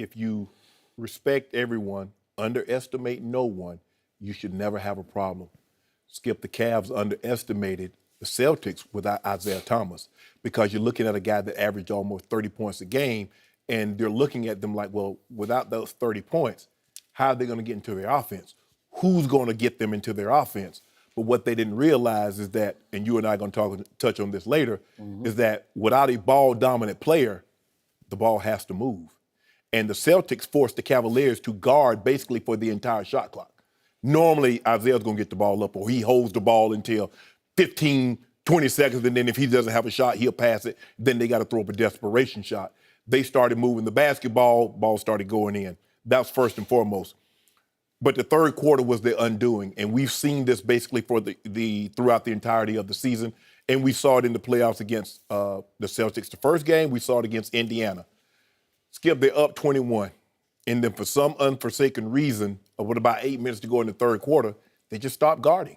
if you respect everyone, underestimate no one, you should never have a problem. Skip, the Cavs underestimated the Celtics without Isaiah Thomas because you're looking at a guy that averaged almost 30 points a game, and they're looking at them like, well, without those 30 points, how are they going to get into their offense? Who's going to get them into their offense? But what they didn't realize is that, and you and I are going to touch on this later, is that without a ball-dominant player, the ball has to move. And the Celtics forced the Cavaliers to guard basically for the entire shot clock. Normally, Isaiah's going to get the ball up, or he holds the ball until 15, 20 seconds, and then if he doesn't have a shot, he'll pass it. Then they got to throw up a desperation shot. They started moving the basketball, ball started going in. That's first and foremost. But the third quarter was the undoing, and we've seen this basically for the throughout the entirety of the season, and we saw it in the playoffs against the Celtics. The first game, we saw it against Indiana. Skip, they're up 21, and then for some unforsaken reason, with about 8 minutes to go in the third quarter, they just stopped guarding.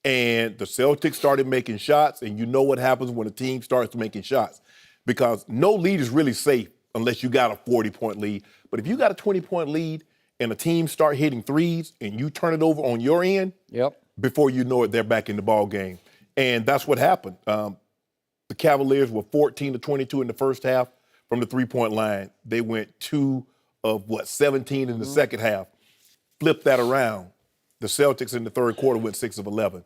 And the Celtics started making shots, and you know what happens when a team starts making shots, because no lead is really safe unless you got a 40-point lead. But if you got a 20-point lead, and a team start hitting threes and you turn it over on your end, before you know it, they're back in the ball game. And that's what happened. The Cavaliers were 14 to 22 in the first half from the three-point line. They went 2 of, 17 in the second half. Flip that around. The Celtics in the third quarter went 6 of 11.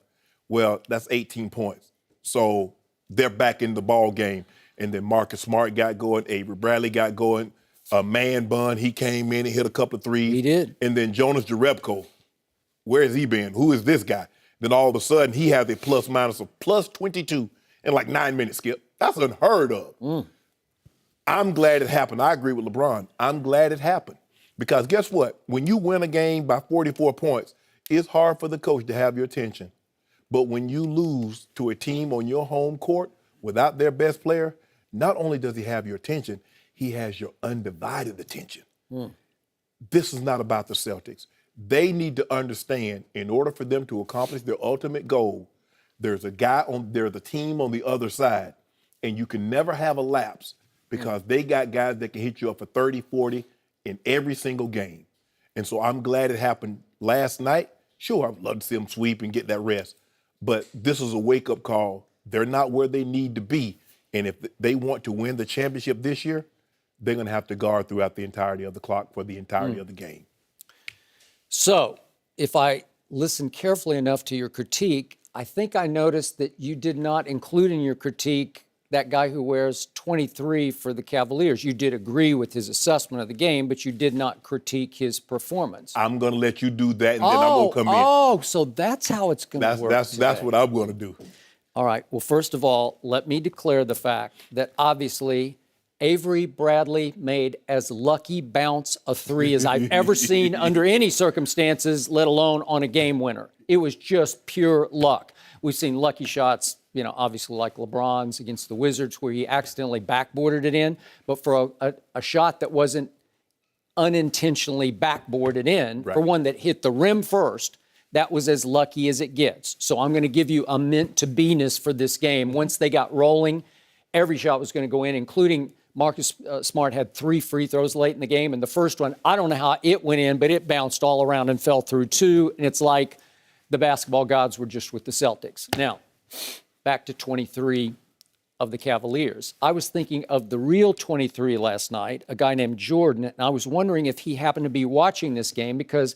Well, that's 18 points. So they're back in the ball game. And then Marcus Smart got going. Avery Bradley got going. A man bun, he came in and hit a couple of threes. He did. And then Jonas Jerebko, where has he been? Who is this guy? Then all of a sudden, he has a plus-minus of plus 22 in like 9 minutes, Skip. That's unheard of. I'm glad it happened. I agree with LeBron. I'm glad it happened. Because guess what? When you win a game by 44 points, it's hard for the coach to have your attention. But when you lose to a team on your home court without their best player, not only does he have your attention, he has your undivided attention. This is not about the Celtics. They need to understand, in order for them to accomplish their ultimate goal, there's a team on the other side, and you can never have a lapse because they got guys that can hit you up for 30, 40 in every single game. And so I'm glad it happened last night. Sure, I'd love to see them sweep and get that rest, but this is a wake-up call. They're not where they need to be, and if they want to win the championship this year, they're going to have to guard throughout the entirety of the clock for the entirety of the game. So, if I listen carefully enough to your critique, I think I noticed that you did not include in your critique that guy who wears 23 for the Cavaliers. You did agree with his assessment of the game, but you did not critique his performance. I'm going to let you do that, and then I'm going to come in. Oh, so that's how it's going to work. That's what I'm going to do. All right. Well, first of all, let me declare the fact that obviously Avery Bradley made as lucky bounce a three as I've ever seen under any circumstances, let alone on a game winner. It was just pure luck. We've seen lucky shots, obviously like LeBron's against the Wizards where he accidentally backboarded it in. But for a shot that wasn't unintentionally backboarded in, for one that hit the rim first, that was as lucky as it gets. So I'm going to give you a meant to be-ness for this game. Once they got rolling, every shot was going to go in, including Marcus Smart had 3 free throws late in the game. And the first one, I don't know how it went in, but it bounced all around and fell through 2. And it's like the basketball gods were just with the Celtics. Now, back to 23 of the Cavaliers. I was thinking of the real 23 last night, a guy named Jordan. And I was wondering if he happened to be watching this game, because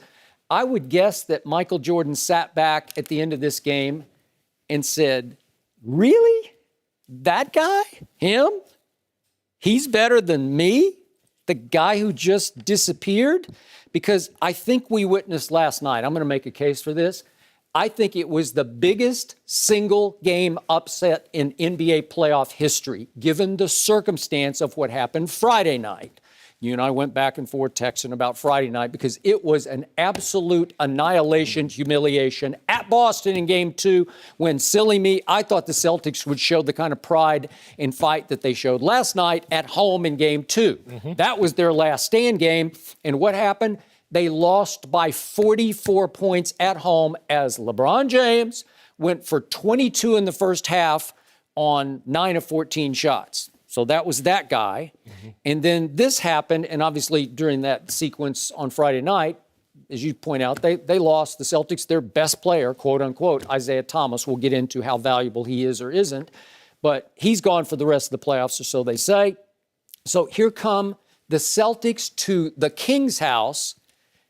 I would guess that Michael Jordan sat back at the end of this game and said, really? That guy? Him? He's better than me? The guy who just disappeared? Because I think we witnessed last night, I'm going to make a case for this, I think it was the biggest single game upset in NBA playoff history, given the circumstance of what happened Friday night. You and I went back and forth texting about Friday night because it was an absolute annihilation, humiliation at Boston in Game 2 when, silly me, I thought the Celtics would show the kind of pride and fight that they showed last night at home in Game 2. That was their last stand game. And what happened? They lost by 44 points at home as LeBron James went for 22 in the first half on 9 of 14 shots. So that was that guy. And then this happened, and obviously during that sequence on Friday night, as you point out, they lost the Celtics, their best player, quote unquote, Isaiah Thomas. We'll get into how valuable he is or isn't, but he's gone for the rest of the playoffs, or so they say. So here come the Celtics to the King's house,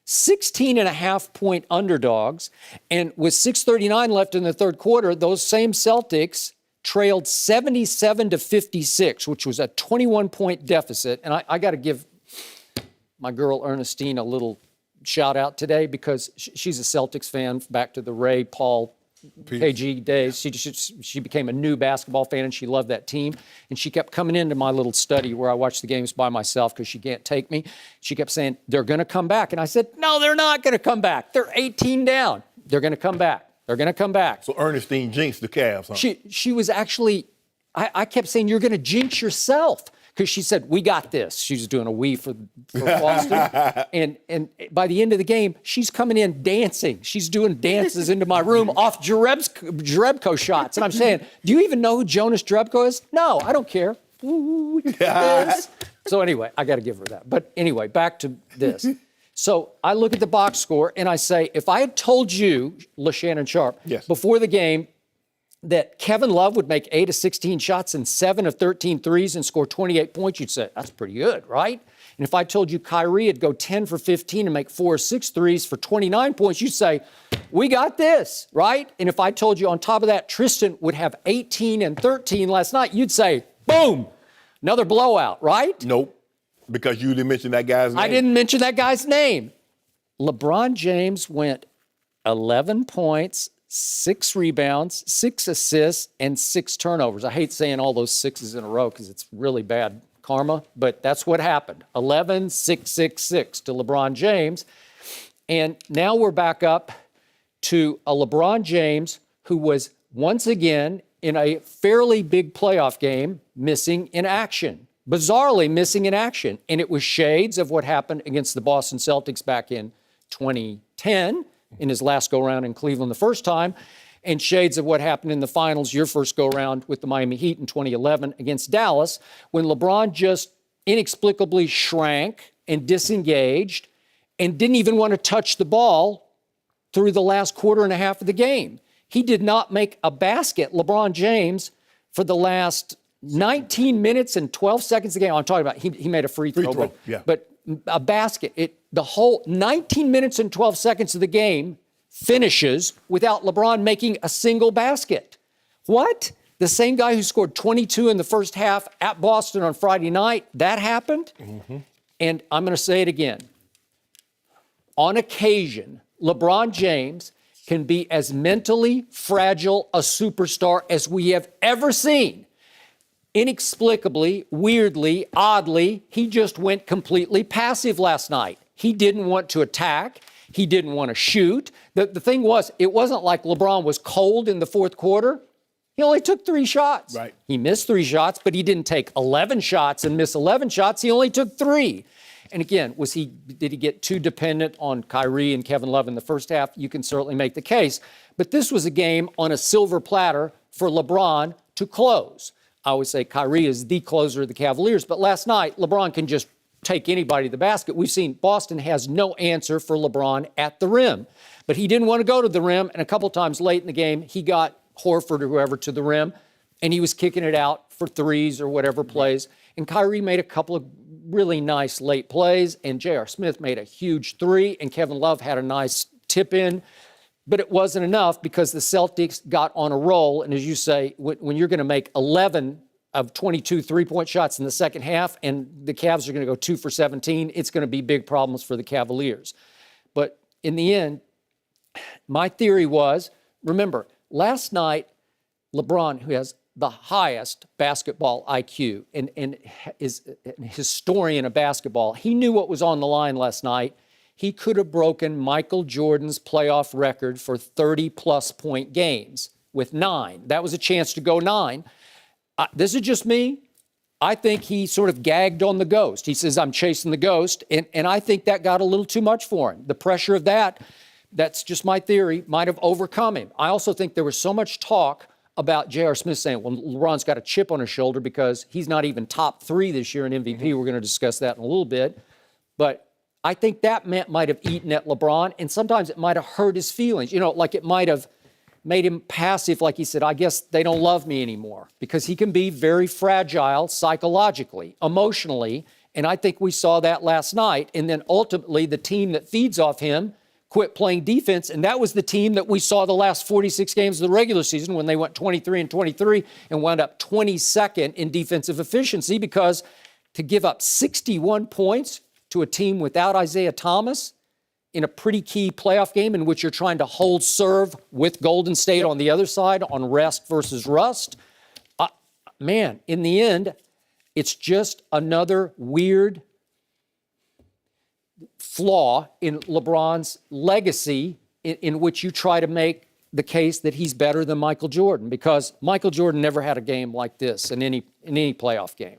16.5-point underdogs. And with 6:39 left in the third quarter, those same Celtics trailed 77-56, which was a 21-point deficit. And I got to give my girl Ernestine a little shout out today because she's a Celtics fan back to the Ray, Paul, KG days. She became a new basketball fan, and she loved that team. And she kept coming into my little study where I watch the games by myself because she can't take me. She kept saying, they're going to come back. And I said, no, they're not going to come back. They're 18 down. They're going to come back. They're going to come back. So Ernestine jinxed the Cavs, huh? She was actually, I kept saying, you're going to jinx yourself. Because she said, we got this. She was doing a we for Boston. and by the end of the game, she's coming in dancing. She's doing dances into my room off Jerebko shots. And I'm saying, do you even know who Jonas Jerebko is? No, I don't care. Ooh, yes. So anyway, I got to give her that. But anyway, back to this. So I look at the box score and I say, if I had told you, Shannon Sharpe, before the game, that Kevin Love would make 8 of 16 shots and 7 of 13 threes and score 28 points, you'd say, that's pretty good, right? And if I told you Kyrie would go 10 for 15 and make 4 or 6 threes for 29 points, you'd say, we got this, right? And if I told you on top of that Tristan would have 18 and 13 last night, you'd say, boom, another blowout, right? Nope, because you didn't mention that guy's name. I didn't mention that guy's name. LeBron James went 11 points, 6 rebounds, 6 assists, and 6 turnovers. I hate saying all those sixes in a row because it's really bad karma, but that's what happened. 11, 6, 6, 6 to LeBron James. And now we're back up to a LeBron James who was once again in a fairly big playoff game missing in action. Bizarrely missing in action. And it was shades of what happened against the Boston Celtics back in 2010 in his last go-round in Cleveland the first time, and shades of what happened in the finals, your first go-round with the Miami Heat in 2011 against Dallas, when LeBron just inexplicably shrank and disengaged and didn't even want to touch the ball through the last quarter and a half of the game. He did not make a basket, LeBron James, for the last 19 minutes and 12 seconds of the game. I'm talking about he made a free throw. But a basket. The whole 19 minutes and 12 seconds of the game finishes without LeBron making a single basket. What? The same guy who scored 22 in the first half at Boston on Friday night, that happened? Mm-hmm. And I'm going to say it again. On occasion, LeBron James can be as mentally fragile a superstar as we have ever seen. Inexplicably, weirdly, oddly, he just went completely passive last night. He didn't want to attack. He didn't want to shoot. The thing was, it wasn't like LeBron was cold in the fourth quarter. He only took 3 shots. Right. He missed 3 shots, but he didn't take 11 shots and miss 11 shots. He only took 3. And again, did he get too dependent on Kyrie and Kevin Love in the first half? You can certainly make the case. But this was a game on a silver platter for LeBron to close. I always say Kyrie is the closer of the Cavaliers, but last night, LeBron can just take anybody to the basket. We've seen Boston has no answer for LeBron at the rim, but he didn't want to go to the rim, and a couple times late in the game, he got Horford or whoever to the rim, and he was kicking it out for threes or whatever plays, and Kyrie made a couple of really nice late plays, and J.R. Smith made a huge 3, and Kevin Love had a nice tip in. But it wasn't enough because the Celtics got on a roll. And as you say, when you're going to make 11 of 22 three-point shots in the second half and the Cavs are going to go 2 for 17, it's going to be big problems for the Cavaliers. But in the end, my theory was, remember, last night, LeBron, who has the highest basketball IQ and is a historian of basketball, he knew what was on the line last night. He could have broken Michael Jordan's playoff record for 30-plus point games with 9. That was a chance to go 9. This is just me. I think he sort of gagged on the ghost. He says, I'm chasing the ghost, and I think that got a little too much for him. The pressure of that's just my theory, might have overcome him. I also think there was so much talk about J.R. Smith saying, well, LeBron's got a chip on his shoulder because he's not even top 3 this year in MVP. We're going to discuss that in a little bit. But I think that might have eaten at LeBron, and sometimes it might have hurt his feelings. You know, like it might have made him passive, like he said, I guess they don't love me anymore, because he can be very fragile psychologically, emotionally, and I think we saw that last night. And then ultimately the team that feeds off him quit playing defense, and that was the team that we saw the last 46 games of the regular season when they went 23-23 and wound up 22nd in defensive efficiency, because to give up 61 points to a team without Isaiah Thomas in a pretty key playoff game in which you're trying to hold serve with Golden State on the other side on rest versus rust, man, in the end, it's just another weird flaw in LeBron's legacy in which you try to make the case that he's better than Michael Jordan, because Michael Jordan never had a game like this in any playoff game.